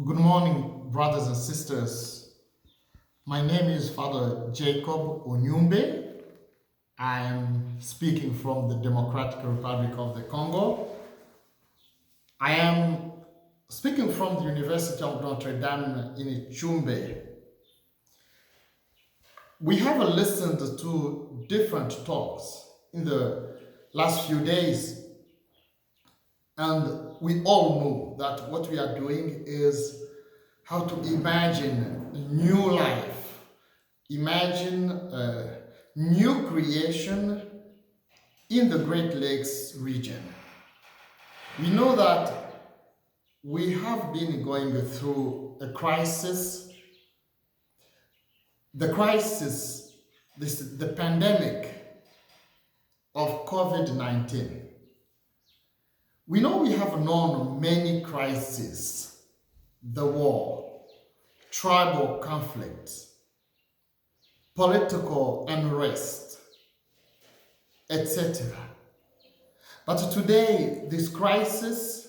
Good morning, brothers and sisters. My name is Father Jacob Onyumbe. I am speaking from the Democratic Republic of the Congo. I am speaking from the University of Notre Dame in Chumbe. We have listened to different talks in the last few days, and we all know that what we are doing is how to imagine new life. Imagine a new creation in the Great Lakes region. We know that we have been going through a crisis. The crisis, the pandemic of COVID-19. We know we have known many crises: the war, tribal conflicts, political unrest, etc. But today, this crisis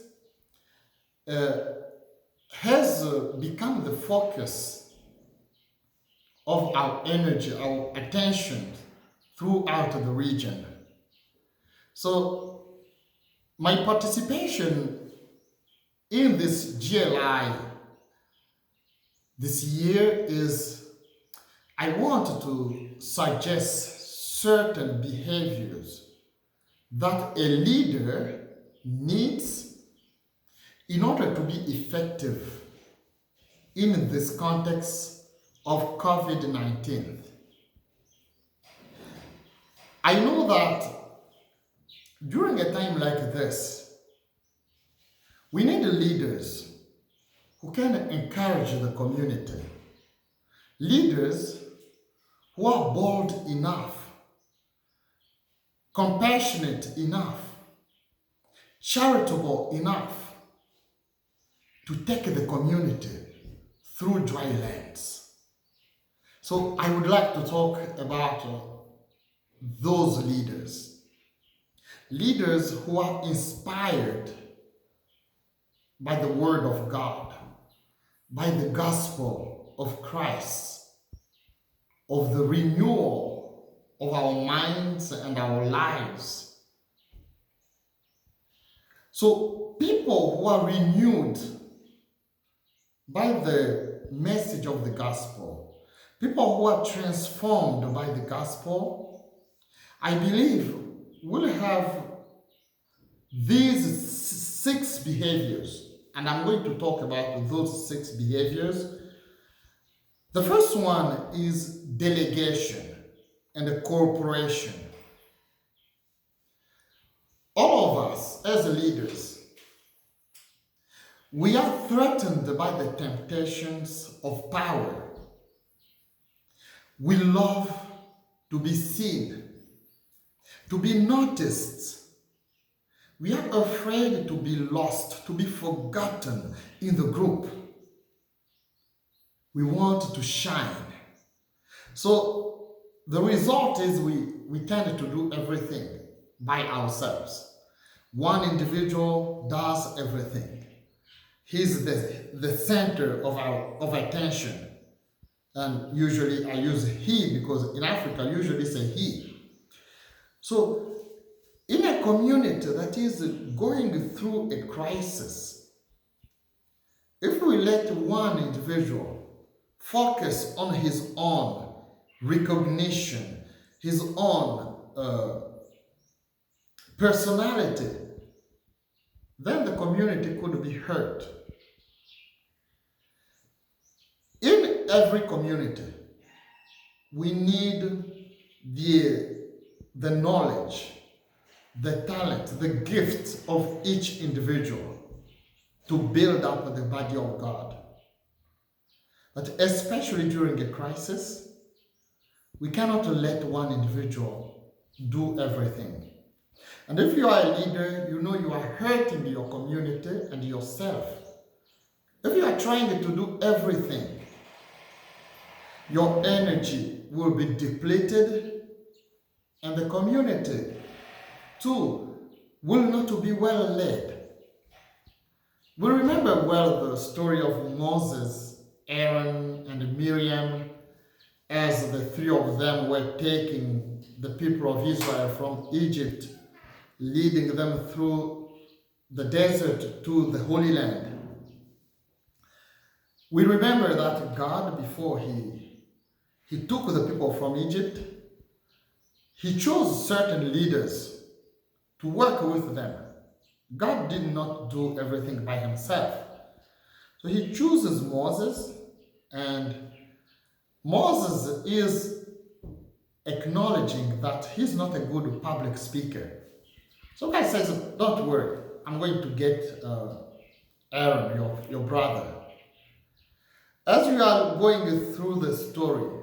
has become the focus of our energy, our attention throughout the region. So, my participation in this GLI this year is I want to suggest certain behaviors that a leader needs in order to be effective in this context of COVID-19. I know that during a time like this, we need leaders who can encourage the community, leaders who are bold enough, compassionate enough, charitable enough to take the community through dry lands. So I would like to talk about those leaders. Leaders who are inspired by the Word of God, by the gospel of Christ, of the renewal of our minds and our lives. So people who are renewed by the message of the gospel, people who are transformed by the gospel, I believe will have these six behaviors. And I'm going to talk about those six behaviors. The first one is delegation and cooperation. All of us as leaders, we are threatened by the temptations of power. We love to be seen, to be noticed. We are afraid to be lost, to be forgotten in the group. We want to shine. So the result is we tend to do everything by ourselves. One individual does everything. He's the center of attention. And usually I use he because in Africa I usually say he. So in a community that is going through a crisis, if we let one individual focus on his own recognition, his own personality, then the community could be hurt. In every community, we need the knowledge, the talent, the gifts of each individual to build up the body of God. But especially during a crisis, we cannot let one individual do everything. And if you are a leader, you know you are hurting your community and yourself. If you are trying to do everything, your energy will be depleted and the community too will not be well led. We remember well the story of Moses, Aaron, and Miriam as the three of them were taking the people of Israel from Egypt, leading them through the desert to the Holy Land. We remember that God, before he took the people from Egypt, he chose certain leaders to work with them. God did not do everything by himself. So he chooses Moses, and Moses is acknowledging that he's not a good public speaker. So God says, don't worry, I'm going to get Aaron, your brother. As we are going through the story,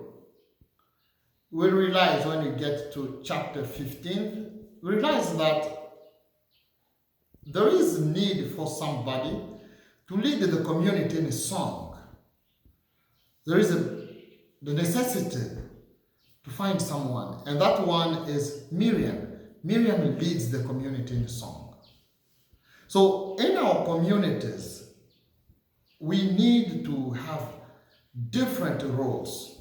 we realize when we get to chapter 15, we realize that there is need for somebody to lead the community in a song. There is the necessity to find someone, and that one is Miriam. Miriam leads the community in song. So in our communities, we need to have different roles.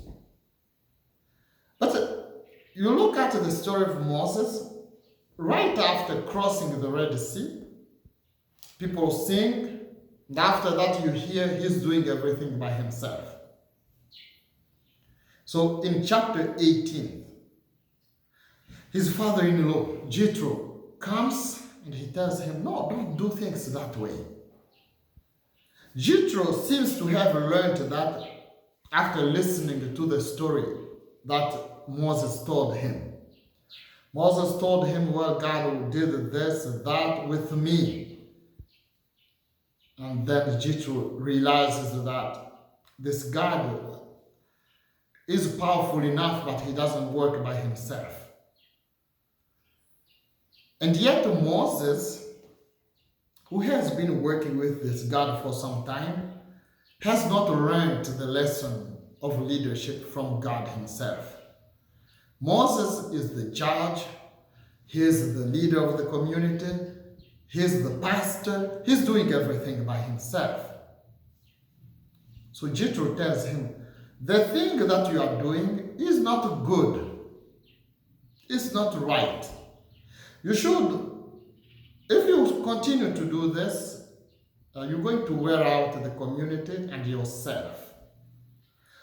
But you look at the story of Moses, right after crossing the Red Sea, people sing, and after that you hear he's doing everything by himself. So in chapter 18, his father-in-law, Jethro, comes and he tells him, no, don't do things that way. Jethro seems to have learned that after listening to the story that Moses told him. Moses told him, well, God did this and that with me. And then Jethro realizes that this God is powerful enough, but he doesn't work by himself. And yet Moses, who has been working with this God for some time, has not learned the lesson of leadership from God himself. Moses is the judge, he is the leader of the community, he is the pastor, he's doing everything by himself. So Jethro tells him, the thing that you are doing is not good. It's not right. You should, if you continue to do this, you're going to wear out the community and yourself.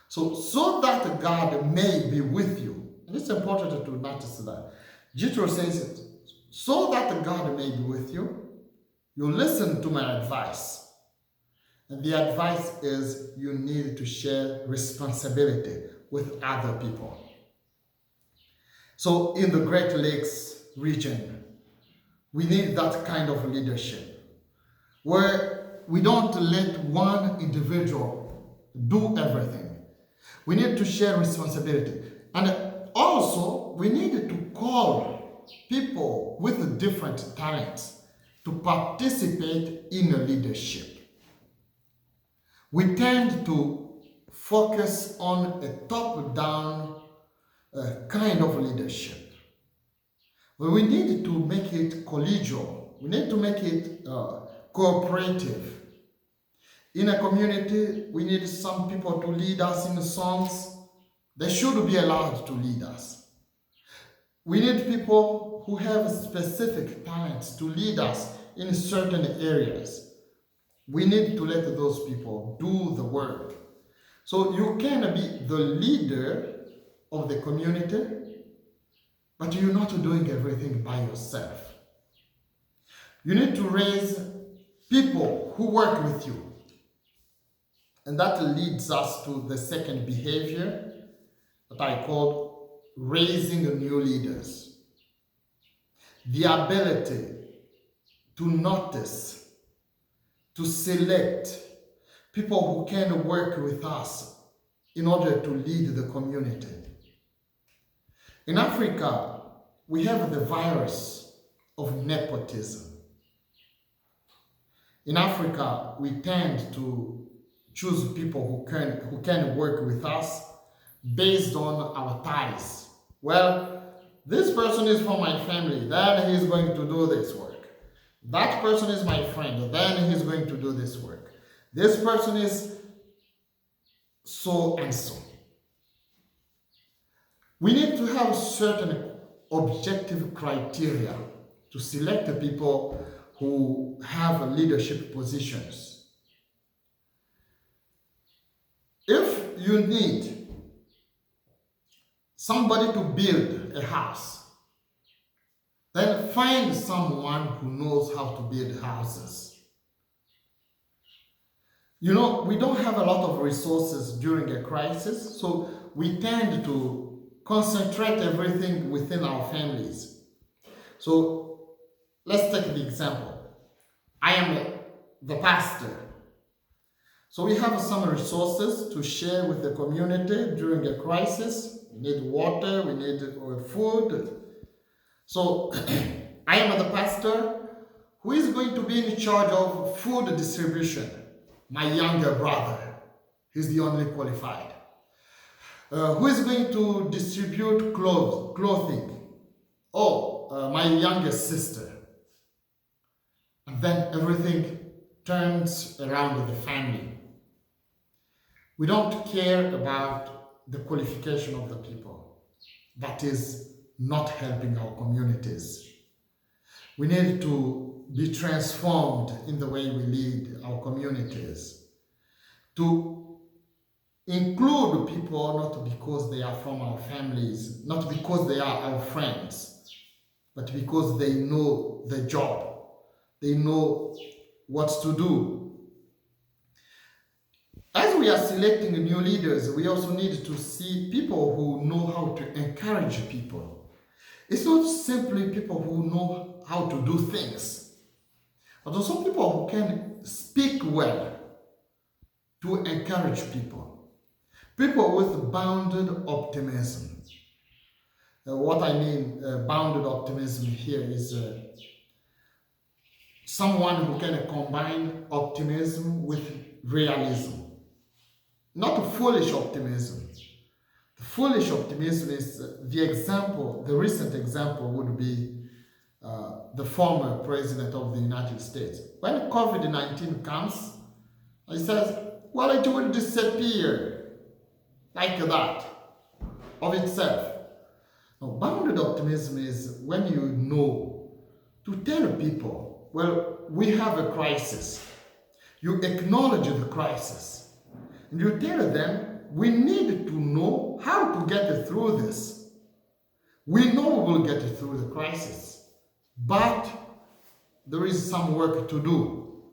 So that God may be with you. And it's important to notice that. Jethro says it, so that God may be with you, you listen to my advice. And the advice is you need to share responsibility with other people. So in the Great Lakes region, we need that kind of leadership where we don't let one individual do everything. We need to share responsibility. And also, we need to call people with different talents to participate in leadership. We tend to focus on a top-down kind of leadership. But we need to make it collegial. We need to make it cooperative. In a community, we need some people to lead us in songs. They should be allowed to lead us. We need people who have specific talents to lead us in certain areas. We need to let those people do the work. So you can be the leader of the community, but you're not doing everything by yourself. You need to raise people who work with you. And that leads us to the second behavior that I call raising new leaders. The ability to notice, to select people who can work with us in order to lead the community. In Africa, we have the virus of nepotism. In Africa, we tend to choose people who can work with us based on our ties. Well, this person is from my family, then he's going to do this work. That person is my friend, then he's going to do this work. This person is so and so. We need to have certain objective criteria to select the people who have leadership positions. If you need somebody to build a house, then find someone who knows how to build houses. You know, we don't have a lot of resources during a crisis, so we tend to concentrate everything within our families. So let's take the example. I am the pastor. So we have some resources to share with the community during a crisis. We need water, we need food. So I am the pastor. Who is going to be in charge of food distribution? My younger brother. He's the only qualified. Who is going to distribute clothing? My youngest sister. And then everything turns around the family. We don't care about the qualification of the people. That is not helping our communities. We need to be transformed in the way we lead our communities. To include people not because they are from our families, not because they are our friends, but because they know the job. They know what to do. As we are selecting new leaders, we also need to see people who know how to encourage people. It's not simply people who know how to do things, but also people who can speak well to encourage people. People with bounded optimism. What I mean bounded optimism here is someone who can combine optimism with realism. Not foolish optimism. The foolish optimism is the recent example would be the former president of the United States. When COVID-19 comes, he says, well, it will disappear like that of itself. Now, bounded optimism is when you know to tell people, well, we have a crisis. You acknowledge the crisis. And you tell them, we need to know how to get through this. We know we will get through the crisis, but there is some work to do.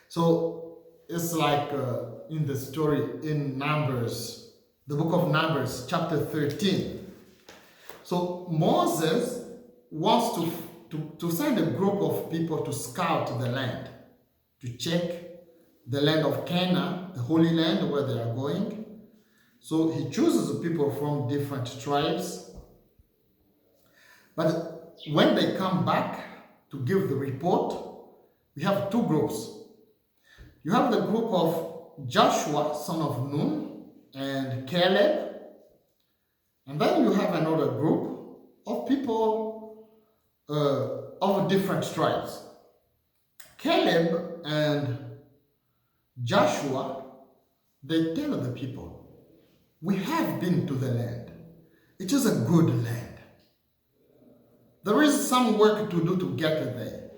So it's like in the story in Numbers, the book of Numbers, chapter 13. So Moses wants to send a group of people to scout the land, to check the land of Canaan, the Holy Land where they are going. So he chooses people from different tribes. But when they come back to give the report, we have two groups. You have the group of Joshua, son of Nun, and Caleb. And then you have another group of people of different tribes. Caleb and Joshua, they tell the people, we have been to the land. It is a good land. There is some work to do to get there.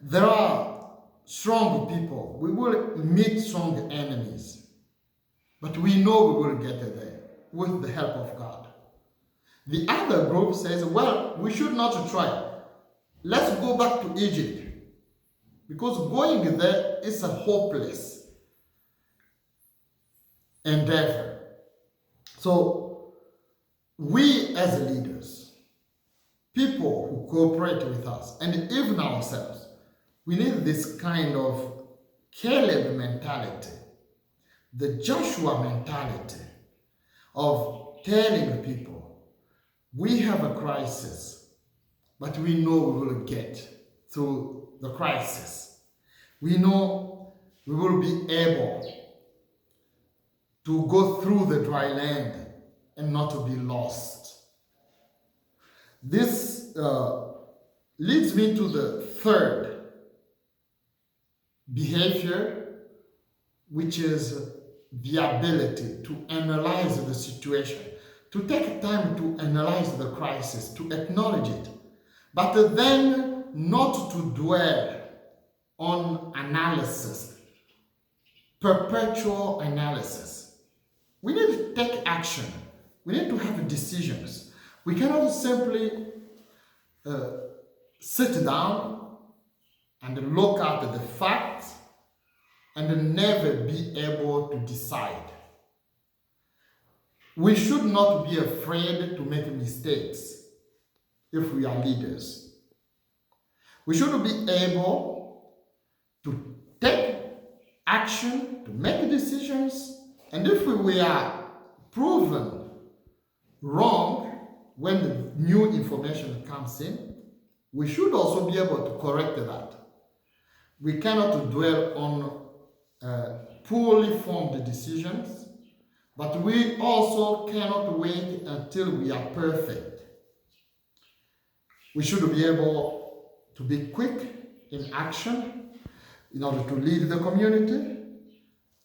There are strong people. We will meet strong enemies. But we know we will get there with the help of God. The other group says, well, we should not try. Let's go back to Egypt. Because going there is a hopeless endeavor. So we as leaders, people who cooperate with us, and even ourselves, we need this kind of Caleb mentality, the Joshua mentality of telling people, we have a crisis, but we know we will get through the crisis. We know we will be able to go through the dry land and not to be lost. This leads me to the third behavior, which is the ability to analyze the situation, to take time to analyze the crisis, to acknowledge it, but then not to dwell on analysis, perpetual analysis. We need to take action. We need to have decisions. We cannot simply sit down and look at the facts and never be able to decide. We should not be afraid to make mistakes if we are leaders. We should be able to take action, to make decisions, and if we are proven wrong when the new information comes in, we should also be able to correct that. We cannot dwell on poorly formed decisions, but we also cannot wait until we are perfect. We should be able to be quick in action in order to lead the community,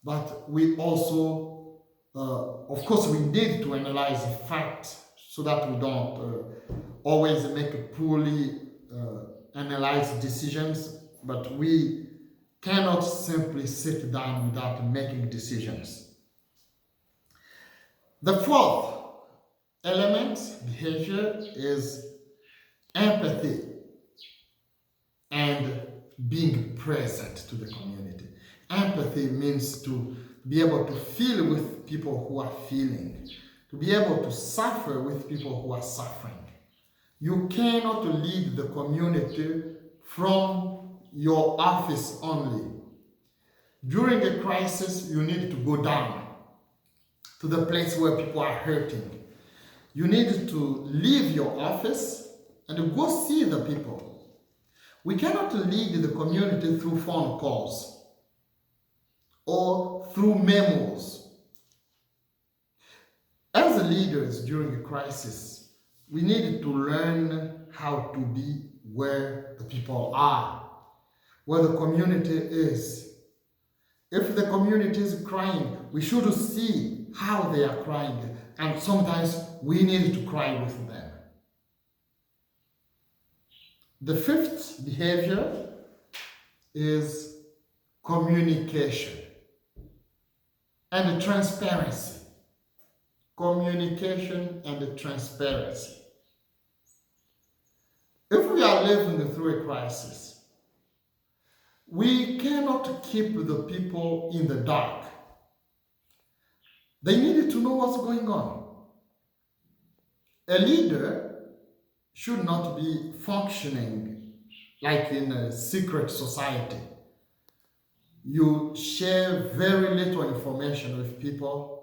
but we also, of course, we need to analyze the facts so that we don't always make poorly analyzed decisions, but we cannot simply sit down without making decisions. The fourth element, behavior, is empathy and being present to the community. Empathy means to be able to feel with people who are feeling, to be able to suffer with people who are suffering. You cannot lead the community from your office only. During a crisis, you need to go down to the place where people are hurting. You need to leave your office and go see the people. We cannot lead the community through phone calls or through memos. As leaders during a crisis, we need to learn how to be where the people are, where the community is. If the community is crying, we should see how they are crying, and sometimes we need to cry with them. The fifth behavior is communication and transparency. Communication and transparency. If we are living through a crisis, we cannot keep the people in the dark. They need to know what's going on. A leader should not be functioning like in a secret society. You share very little information with people.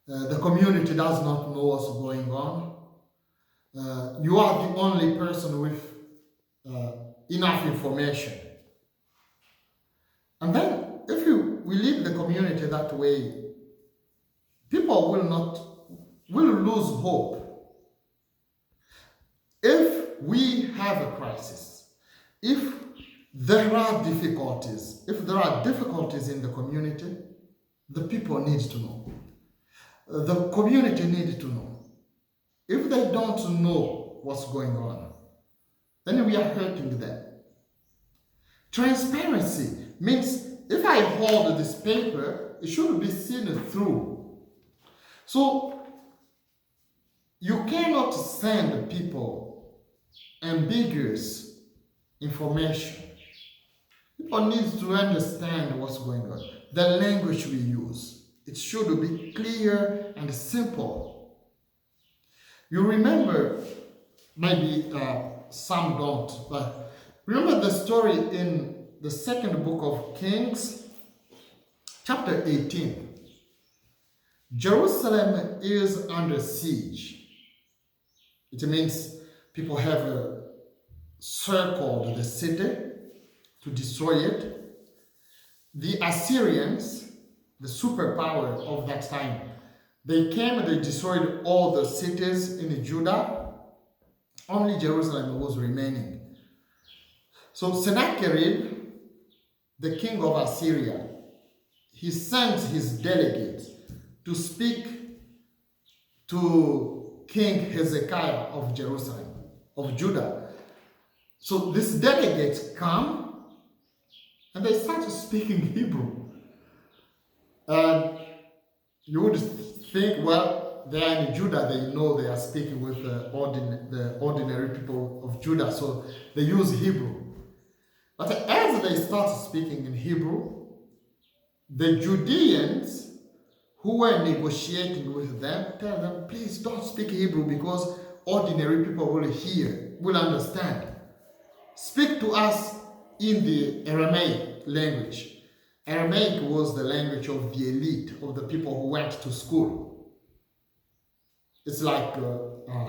The community does not know what's going on. You are the only person with enough information. And then, if we lead the community that way, people will lose hope. If we have a crisis, if there are difficulties in the community, the people need to know. The community needs to know. If they don't know what's going on, then we are hurting them. Transparency means if I hold this paper, it should be seen through. So you cannot send people ambiguous information. People need to understand what's going on. The language we use, it should be clear and simple. You remember, maybe some don't, but remember the story in the second book of Kings, chapter 18. Jerusalem is under siege. It means people have circled the city to destroy it. The Assyrians, the superpower of that time, they came and they destroyed all the cities in Judah. Only Jerusalem was remaining. So Sennacherib, the king of Assyria, he sent his delegates to speak to King Hezekiah of Jerusalem, of Judah. So these delegates come and they start speaking Hebrew. And you would think, well, they are in Judah, they know they are speaking with the ordinary people of Judah, so they use Hebrew. But as they start speaking in Hebrew, the Judeans who were negotiating with them tell them, please don't speak Hebrew because ordinary people will hear, will understand. Speak to us in the Aramaic language. Aramaic was the language of the elite, of the people who went to school. It's like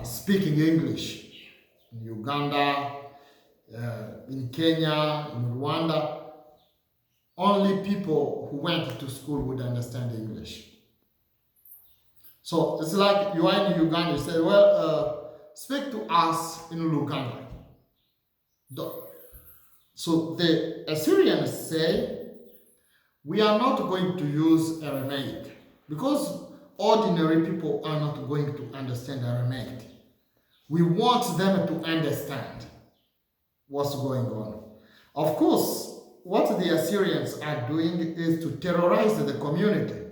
speaking English in Uganda, in Kenya, in Rwanda. Only people who went to school would understand English. So it's like you are in Uganda, you say, well, speak to us in Luganda. So the Assyrians say, we are not going to use Aramaic because ordinary people are not going to understand Aramaic. We want them to understand what's going on. Of course, what the Assyrians are doing is to terrorize the community.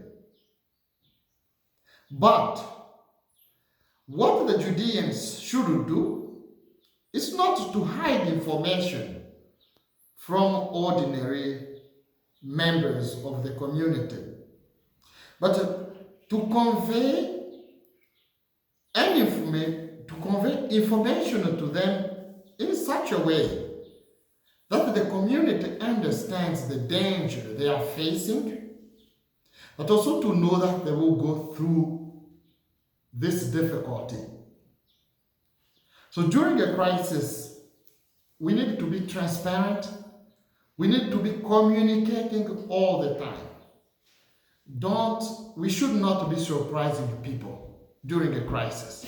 But what the Judeans should do is not to hide information from ordinary members of the community, but to convey information to them in such a way that the community understands the danger they are facing, but also to know that they will go through this difficulty. So during a crisis, we need to be transparent. We need to be communicating all the time. We should not be surprising people during a crisis.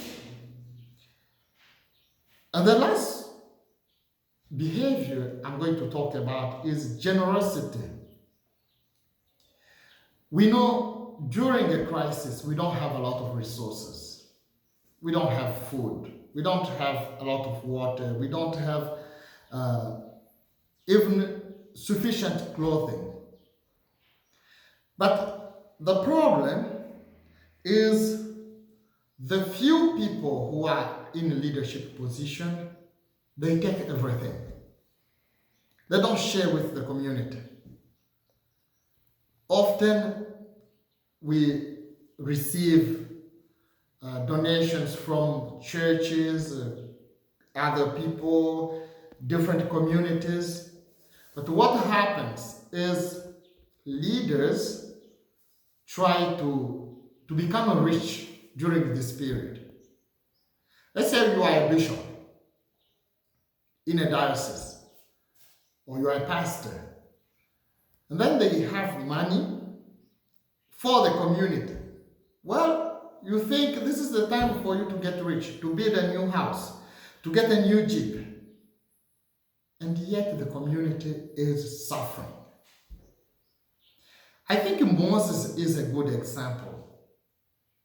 And the last behavior I'm going to talk about is generosity. We know during a crisis, we don't have a lot of resources. We don't have food. We don't have a lot of water. We don't have even sufficient clothing. But the problem is the few people who are in leadership position, they take everything. They don't share with the community. Often we receive donations from churches, other people, different communities. But what happens is leaders try to become rich during this period. Let's say you are a bishop in a diocese, or you are a pastor, and then they have money for the community. Well, you think this is the time for you to get rich, to build a new house, to get a new Jeep. And yet the community is suffering. I think Moses is a good example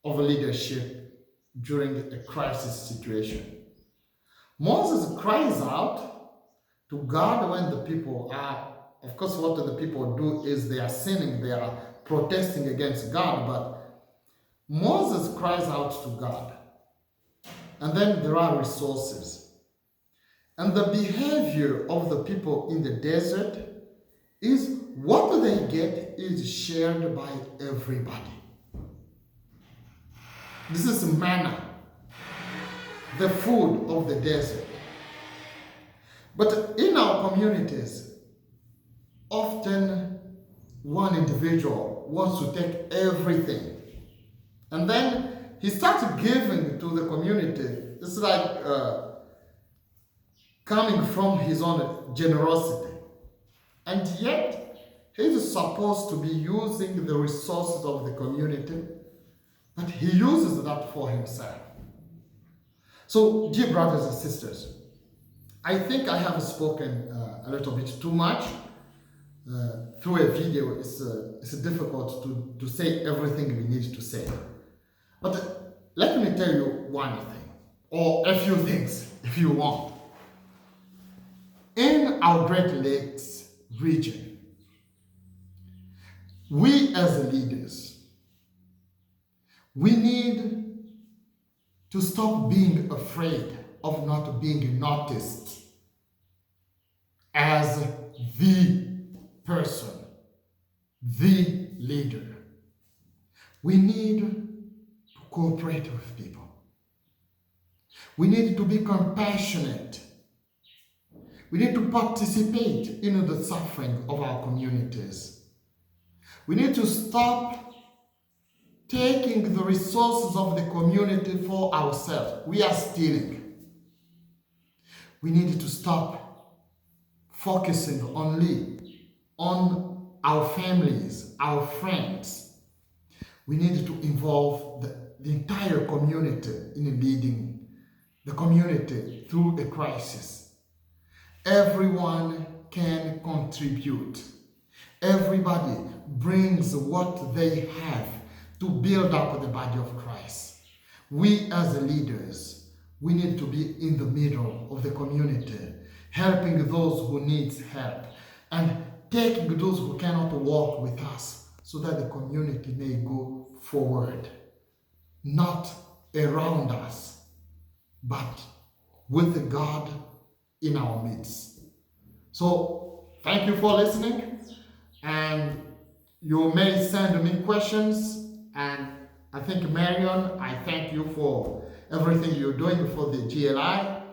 of leadership during a crisis situation. Moses cries out to God when the people are, of course, what the people do is they are sinning, they are protesting against God, but Moses cries out to God. And then there are resources. And the behavior of the people in the desert is what they get is shared by everybody. This is manna, the food of the desert. But in our communities, often one individual wants to take everything. And then he starts giving to the community. It's like coming from his own generosity. And yet, he's supposed to be using the resources of the community, but he uses that for himself. So, dear brothers and sisters, I think I have spoken a little bit too much. Through a video, it's difficult to say everything we need to say. But let me tell you one thing, or a few things, if you want. In our Great Lakes region, we as leaders, we need to stop being afraid of not being noticed as the person, the leader. We need to cooperate with people. We need to be compassionate. We need to participate in the suffering of our communities. We need to stop taking the resources of the community for ourselves. We are stealing. We need to stop focusing only on our families, our friends. We need to involve the entire community in leading the community through a crisis. Everyone can contribute. Everybody brings what they have to build up the body of Christ. We as leaders, we need to be in the middle of the community, helping those who need help and taking those who cannot walk with us so that the community may go forward, not around us, but with God in our midst. So thank you for listening, and you may send me questions. And I think, Marion, I thank you for everything you're doing for the GLI.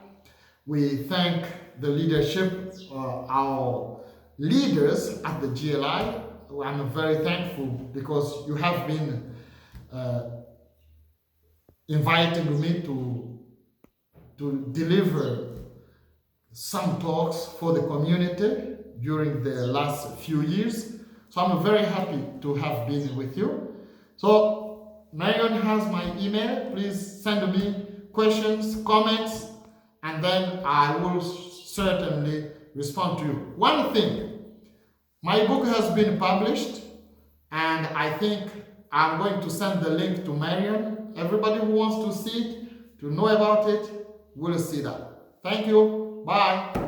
We thank the leadership, our leaders at the GLI. I'm very thankful because you have been inviting me to deliver some talks for the community during the last few years. So I'm very happy to have been with you. So Marion has my email. Please send me questions, comments, and then I will certainly respond to you. One thing, my book has been published, and I think I'm going to send the link to Marion. Everybody who wants to see it, to know about it, will see that. Thank you. Bye.